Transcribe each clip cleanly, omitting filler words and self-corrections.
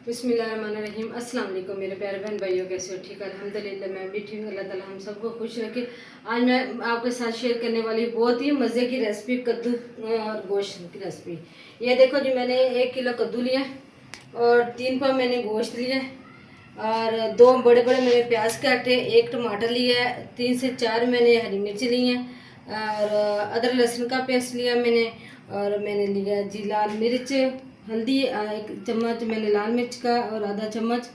बिस्मिल्लाहिर्रहमानिर्रहीम। अस्सलाम वालेकुम मेरे प्यारे बहन भाइयों, कैसे हो? ठीक है, अल्हम्दुलिल्लाह मैं भी ठीक हूँ। अल्लाह ताला हम सबको खुश रखे। आज मैं आपके साथ शेयर करने वाली बहुत ही मज़े की रेसिपी, कद्दू और गोश्त की रेसिपी। ये देखो जी, मैंने 1 किलो कद्दू लिया और 3 पाव मैंने गोश्त लिया और 2 बड़े बड़े मैंने प्याज काटे, 1 टमाटर लिया, 3 से 4 मैंने हरी मिर्च ली हैं और अदरक लहसुन का पेस्ट लिया मैंने। और मैंने लिया जी लाल मिर्च, हल्दी 1 चम्मच मैंने लाल मिर्च का और आधा चम्मच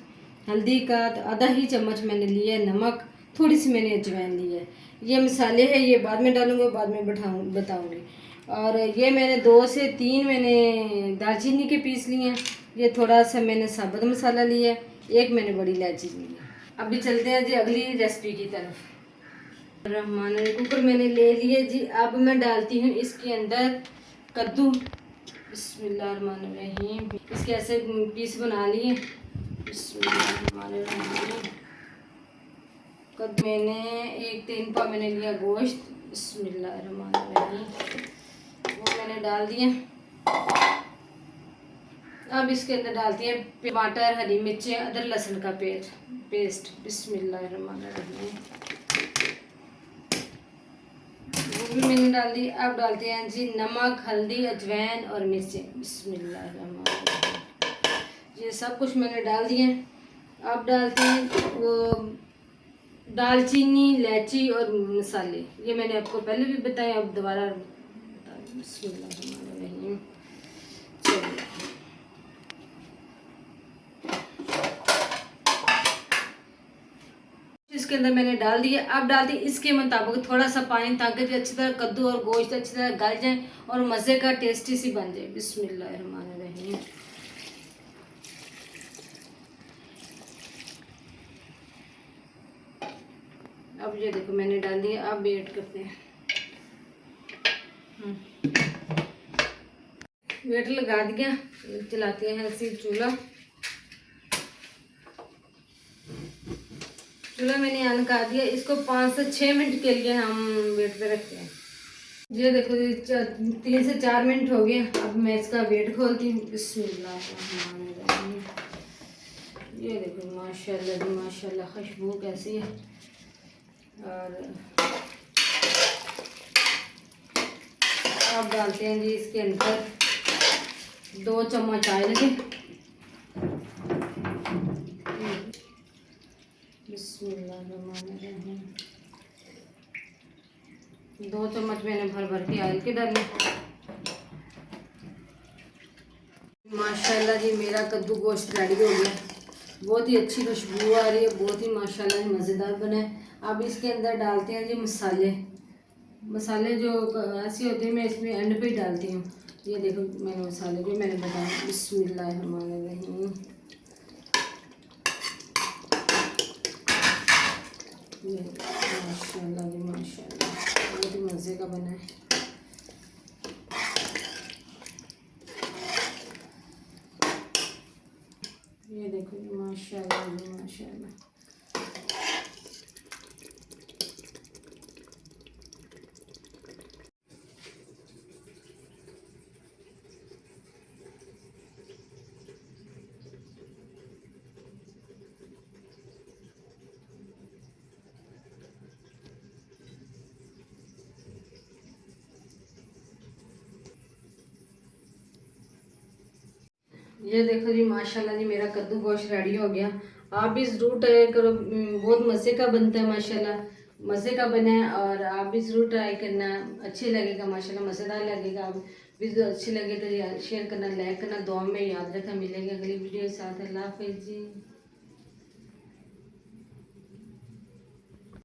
हल्दी का, तो आधा ही चम्मच मैंने लिया है नमक, थोड़ी सी मैंने अजवाइन ली है। ये मसाले हैं, ये बाद में डालूंगा, बाद में बताऊंगी। और ये मैंने 2 से 3 मैंने दालचीनी के पीस लिए हैं। ये थोड़ा सा मैंने साबुत मसाला लिया है, 1 मैंने बड़ी इलायची ली है। अभी चलते हैं जी अगली रेसिपी की तरफ। रहमान कुकर मैंने ले लिए जी। अब मैं डालती हूँ इसके अंदर कद्दू। बिस्मिल्लाहिर्रहमानिर्रहीम। इसके ऐसे पीस बना लिए। बिस्मिल्लाहिर्रहमानिर्रहीम। कद्दू मैंने 1 3 पाव मैंने लिया गोश्त। बिस्मिल्लाहिर्रहमानिर्रहीम, वो मैंने डाल दिए। अब इसके अंदर डालती हैं टमाटर, हरी मिर्चें, अदरक लहसुन का पेस्ट। बिस्मिल्लाहिर्रहमानिर्रहीम, वो भी मैंने डाल दी। अब डालते हैं जी नमक, हल्दी, अजवाइन और मिर्चें। बिस्मिल्लाहिर्रहमानिर्रहीम, ये सब कुछ मैंने डाल दिए। अब डालते हैं वो दालचीनी, इलायची और मसाले, ये मैंने आपको पहले भी बताया, अब दोबारा बता दूं। बिस्मिल्लाहिर्रहमानिर्रहीम। चलिए, इसके अंदर मैंने डाल दिया। अब डालती इसके मुताबिक थोड़ा सा पानी, ताकि अच्छी तरह कद्दू और गोश्त अच्छी तरह गल जाए और मज़े का टेस्टी सी बन जाए। बिस्मिल्लाहिर्रहमानिर्रहीम। अब ये देखो मैंने डाल दिया। अब वेट करते हैं, वेट लगा दिया। चलाते हैं ऐसे चूल्हा मैंने ऑन कर दिया। इसको 5 से 6 मिनट के लिए हम वेट पे रखते हैं। ये देखो जी 3 से 4 मिनट हो गए। अब मैं इसका वेट खोलती हूँ। बिस्मिल्लाहिर्रहमानिर्रहीम। ये देखो माशाल्लाह जी माशाल्लाह, खुशबू कैसी है। और अब डालते हैं जी इसके अंदर 2 चम्मच ऑयल के। बिस्मिल्लाहिर्रहमानिर्रहीम, 2 चम्मच मैंने भर के ऑयल के डाले। माशाल्लाह जी मेरा कद्दू गोश्त रेडी हो गया। बहुत ही अच्छी खुशबू आ रही है, बहुत ही माशाल्लाह मज़ेदार बना है। अब इसके अंदर डालते हैं जी मसाले जो ऐसे होते हैं, मैं इसमें एंड पे डालती हूँ। ये देखो मैंने मसाले जो मैंने बताया। बिस्मिल्लाहिर्रहमानिर्रहीम, माशाल्लाह जी माशाल्लाह, बहुत ही मज़े का बना है। ये देखो जी माशाल्लाह जी माशाल्लाह। ये देखो जी माशाल्लाह जी मेरा कद्दू गोश्त रेडी हो गया। आप भी ज़रूर ट्राई करो, बहुत मज़े का बनता है माशाल्लाह, मज़े का बना है। और आप भी ज़रूर ट्राई करना, अच्छे लगेगा माशाल्लाह, मज़ेदार लगेगा। आप भी अच्छी लगे तो शेयर करना, लाइक करना, दुआ में याद रखना। मिलेंगे अगली वीडियो के साथ। अल्लाह हाफ़िज़ जी।